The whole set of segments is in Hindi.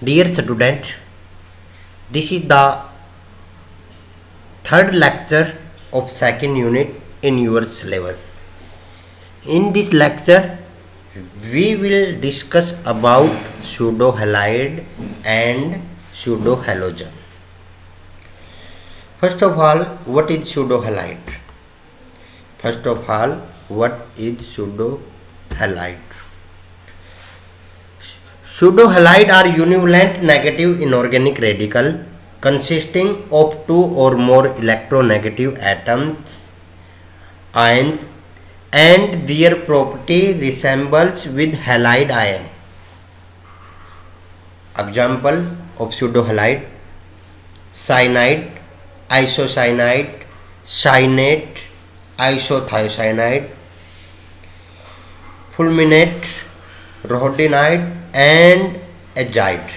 Dear student, this is the third lecture of second unit in your syllabus. In this lecture, we will discuss about pseudo-halide and pseudo-halogen. First of all, what is pseudo-halide? First of all, what is pseudo-halide? Pseudo-halide are univalent negative inorganic radical consisting of two or more electronegative atoms, ions, and their property resembles with halide ion. Example of pseudo-halide: cyanide, isocyanide, cyanate, isothiocyanide, fulminate, rhodinide and azide.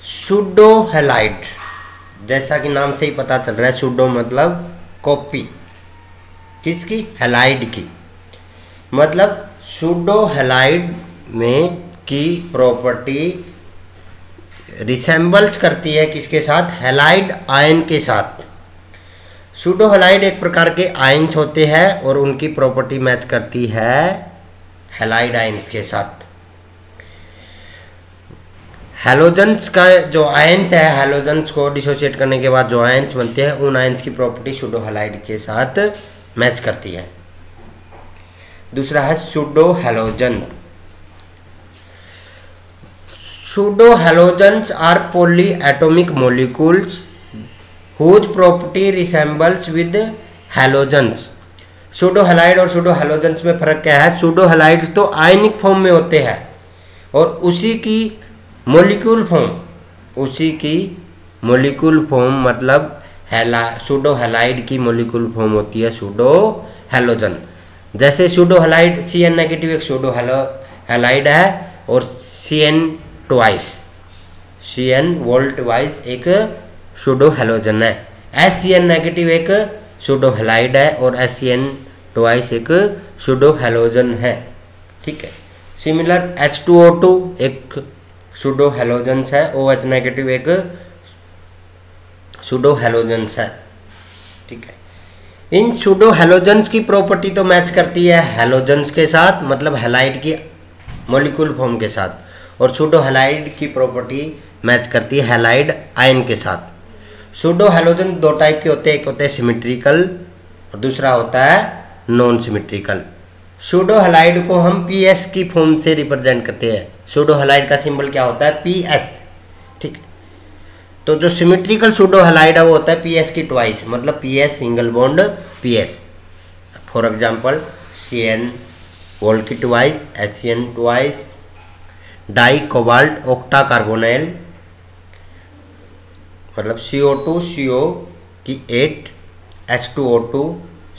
Pseudo-halide, जैसा कि नाम से ही पता चल रहा है, सूडो मतलब कॉपी, किसकी? हैलाइड की। मतलब सूडो-हैलाइड में की प्रॉपर्टी रिसेंबल्स करती है किसके साथ? हैलाइड आयन के साथ। सूडो-हैलाइड एक प्रकार के आयन्स होते हैं और उनकी प्रॉपर्टी मैच करती है हैलाइड आयन के साथ। हैलोजेंस का जो आयन्स है, हैलोजेंस को डिसोशिएट करने के बाद जो आयन्स बनते हैं, उन आयन्स की प्रॉपर्टी सूडो-हैलाइड के साथ मैच करती है। दूसरा है pseudo-halogen. Pseudo-halogens are polyatomic molecules whose property resembles with halogens. Pseudo-halide और pseudo-halogens में फर्क क्या है? Pseudo-halides तो आयनिक फॉर्म में होते हैं और उसी की मोलिक्यूल फॉर्म मतलब सूडो-हैलाइड की मोलिक्यूल फॉर्म होती है सूडो-हैलोजन। जैसे सूडो-हैलाइड Cn नेगेटिव एक सूडो-हैलाइड है और Cn वोल्ट वाइज एक सूडो-हैलोजन है। HCN नेगेटिव एक सूडो-हैलाइड है और HCN ट्वाइस एक सूडो-हैलोजन है। ठीक है। सिमिलर H2O2 एक सूडो-हैलोजेंस है, OH नेगेटिव एक सूडो-हैलोजेंस है। ठीक है। इन सूडो-हैलोजेंस की प्रॉपर्टी तो मैच करती है हैलोजेंस के साथ, मतलब हैलाइड की मॉलिक्यूल फॉर्म के साथ, और सूडो-हैलाइड की प्रॉपर्टी मैच करती है हैलाइड आयन के साथ। सूडो-हैलोजन दो टाइप के होते हैं, एक होते हैं सिमेट्रिकल और दूसरा होता है नॉन सिमेट्रिकल। सूडो-हैलाइड को हम PS की फॉर्म से रिप्रेजेंट करते हैं। सूडो-हैलाइड का सिंबल क्या होता है? PS। ठीक है। तो जो सिमेट्रिकल सूडो-हैलाइड है वो होता है PS की ट्वाइस, मतलब PS single bond PS। For example Cn volt की twice, HCN twice, dicobalt octacarbonyl मतलब CO2 CO की 8, H2O2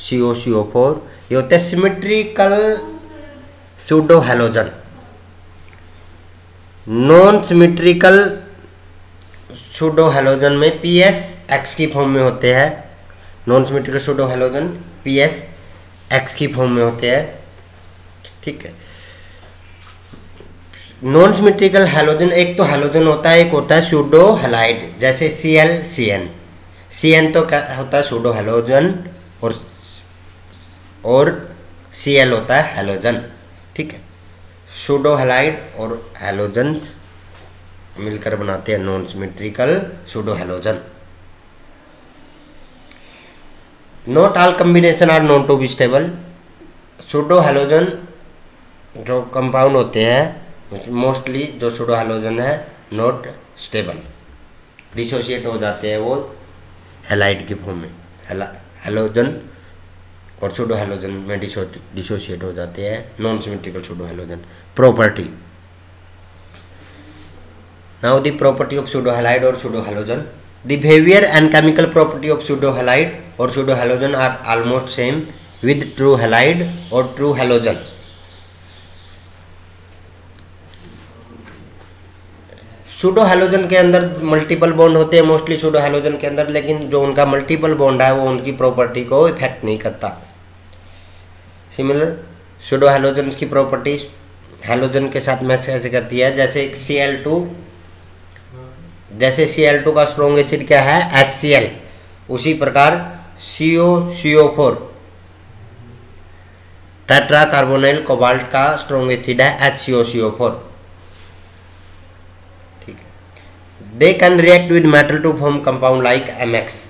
CO CO4, ये होते हैं symmetrical pseudo-halogen. Non symmetrical pseudo-halogen में PS X की फॉर्म में होते हैं। Non symmetrical pseudo-halogen PS X की फॉर्म में होते हैं। ठीक है। नॉन सिमेट्रिकल हैलोजन, एक तो हैलोजन होता है, एक होता है सूडो-हैलाइड, जैसे Cl Cn। Cn तो क्या होता है? सूडो-हैलोजन और Cl होता है हैलोजन। ठीक है। सूडो-हैलाइड और हैलोजन मिलकर बनाते हैं non symmetrical pseudo halogen. Not all combination are known to be stable. Pseudo halogen जो कंपाउंड होते हैं, मोस्टली जो सूडो-हैलोजन है नॉट स्टेबल, डिसोशिएट हो जाते हैं वो हैलाइड की फॉर्म में। हैलोजन और सूडो-हैलोजन में डिसोशिएट हो जाते हैं non symmetrical pseudohalogen. Property. Now the property of pseudohalide और pseudohalogen. The behaviour and chemical property of pseudohalide और pseudohalogen are almost same with true halide और ट्रू हैलोजन। सूडो-हैलोजन के अंदर मल्टीपल बॉन्ड होते हैं मोस्टली सूडो-हैलोजन के अंदर, लेकिन जो उनका मल्टीपल बॉन्ड है वो उनकी प्रॉपर्टी को इफेक्ट नहीं करता। सिमिलर सूडो-हैलोजन की प्रॉपर्टी हैलोजन के साथ मैच कैसे करती है, जैसे Cl2, जैसे Cl2 का स्ट्रॉन्ग एसिड क्या है HCl, उसी प्रकार CO4 टेट्रा कार्बोनाइल कोबाल्ट का स्ट्रॉन्ग एसिड है HCOCO4। ठीक है। They can react with metal to form compound like MX,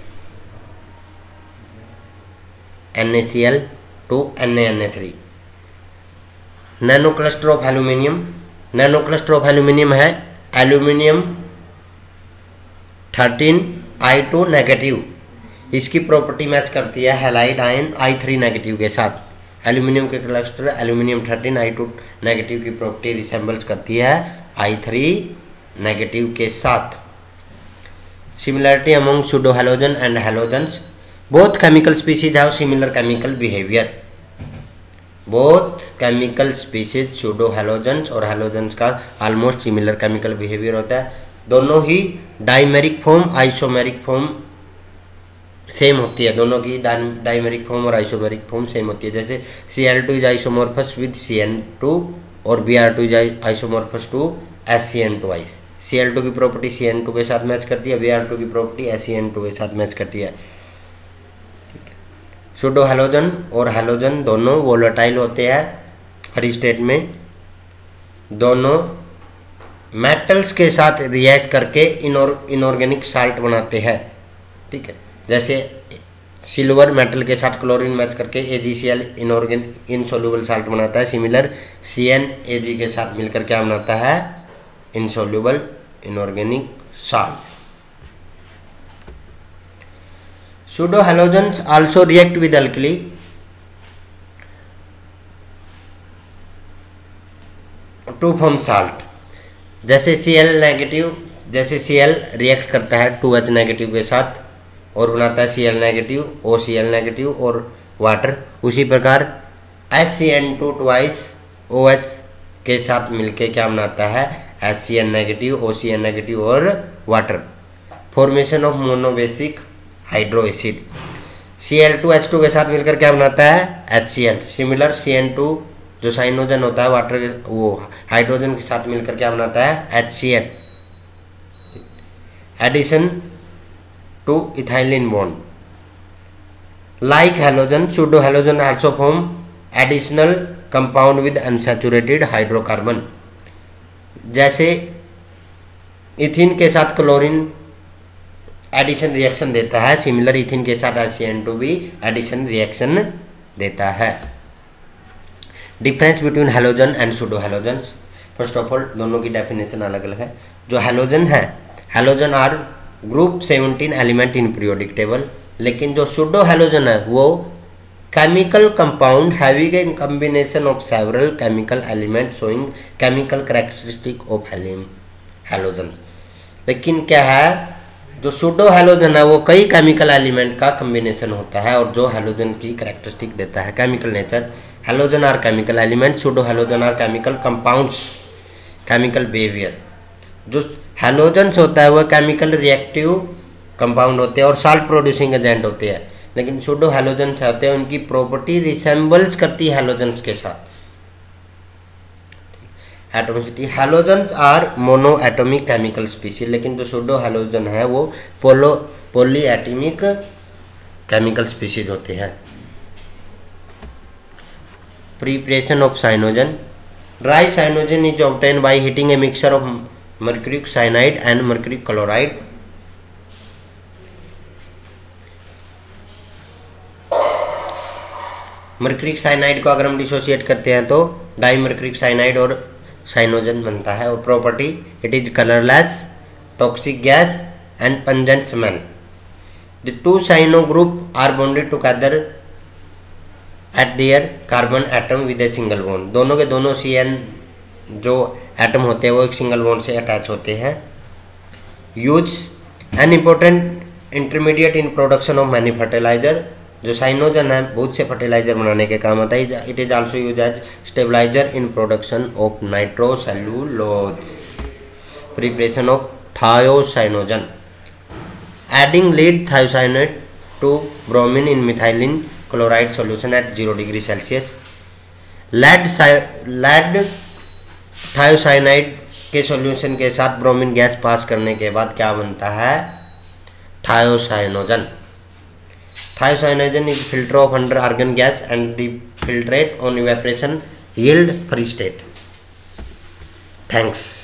NaCl to Na3। Nano cluster of aluminium, nano cluster of aluminium है एल्यूमिनियम 13I2 नेगेटिव, इसकी प्रॉपर्टी मैच करती है हैलाइड आयन I3 नेगेटिव के साथ। एल्यूमिनियम के क्लस्टर एल्यूमिनियम 13I2 नेगेटिव की प्रॉपर्टी रिसेंबल्स करती है I3 नेगेटिव के साथ। Similarity among pseudo halogen and halogens, both chemical species have similar chemical behaviour. Both chemical species pseudo halogens और हैलोजन्स का ऑलमोस्ट सिमिलर केमिकल बिहेवियर होता है। दोनों ही dimeric form isomeric form same होती है, दोनों की डाइमेरिक फॉर्म और आइसोमेरिक फॉर्म सेम होती है। जैसे Cl2 is isomorphous with CN2 और Br2 is isomorphous to SCN2। Cl2 की प्रॉपर्टी CN2 के साथ मैच करती है, Br2 की प्रॉपर्टी SCN2 के साथ मैच करती है। सूडो हैलोजन और हैलोजन दोनों वोलेटाइल होते हैं हर स्टेट में, दोनों मेटल्स के साथ रिएक्ट करके इनऑर्गेनिक साल्ट बनाते हैं। ठीक है, जैसे सिल्वर मेटल के साथ क्लोरीन मैच करके AgCl इनसोल्यूबल साल्ट बनाता है। सिमिलर CnAg के साथ मिलकर क्या बनाता है insoluble inorganic salt. Pseudo halogens also react with alkali to form salt. जैसे Cl नेगेटिव, जैसे Cl रिएक्ट करता है 2H नेगेटिव के साथ और बनाता है Cl नेगेटिव, OCl नेगेटिव और वाटर, उसी प्रकार HCN2 ट्वाइस OH के साथ मिलके क्या बनाता है HCN नेगेटिव, OCN नेगेटिव और water. Formation of monobasic hydro acid, Cl2H2 के साथ मिलकर क्या बनाता है HCl। सिमिलर CN2 जो साइनोजन होता है वाटर के, वो हाइड्रोजन के साथ मिलकर क्या बनाता है HCl। Addition to ethylene bond, like halogen pseudo halogen also form additional compound with unsaturated hydrocarbon. जैसे इथिन के साथ क्लोरीन एडिशन रिएक्शन देता है, सिमिलर इथिन के साथ HCN2 भी एडिशन रिएक्शन देता है। Difference between halogen and pseudo halogens, first of all दोनों की डेफिनेशन अलग अलग है। जो हैलोजन है, halogen are group 17 element in periodic table, लेकिन जो सूडो हैलोजन है वो chemical compound having a combination of several chemical element showing chemical characteristic of halogen. लेकिन क्या है, जो सूडो हैलोजन है वो कई केमिकल एलिमेंट का कॉम्बिनेशन होता है और जो हैलोजन की कैरेक्टरिस्टिक देता है chemical nature. Halogen are chemical element, pseudo halogen are chemical compounds, chemical behaviour. जो हैलोजन्स होता है वह केमिकल रिएक्टिव कंपाउंड होते हैं और साल्ट प्रोड्यूसिंग एजेंट होते हैं, लेकिन सूडो हैलोजन्स होते हैं उनकी प्रॉपर्टी रिसेंबल्स करती है हैलोजन्स के साथ। Atomicity, halogens are mono atomic chemical species, लेकिन जो सूडो हैलोजन है वो पॉली एटॉमिक केमिकल स्पीशीज होते हैं। Preparation of Cyanogen, dry Cyanogen is obtain by heating a mixture of mercuric cyanide and mercuric chloride. Mercuric cyanide को अगर हम डिसोशिएट करते हैं तो डाइमर्क्यूरिक साइनाइड और साइनोजन बनता है। और property, it is colourless, toxic gas and pungent smell. The two cyano group are bonded together at their carbon atom with a single bond. दोनों के दोनों CN जो एटम होते हैं वो एक सिंगल बॉन्ड से अटैच होते हैं। Use an important intermediate in production of many fertiliser, जो साइनोजन है बहुत से फर्टिलाइजर बनाने के काम आता है। It is also use as stabiliser in production of nitrocellulose. Preparation of thiocyanogen, adding lead thiocyanate to bromine in methylene chloride solution at 0 degree Celsius. Lead thiocyanate के सॉल्यूशन के साथ ब्रोमीन गैस पास करने के बाद क्या बनता है? Thiocyanogen. Thiocyanogen is filter off under argon gas and the filtrate on evaporation yield free state. Thanks.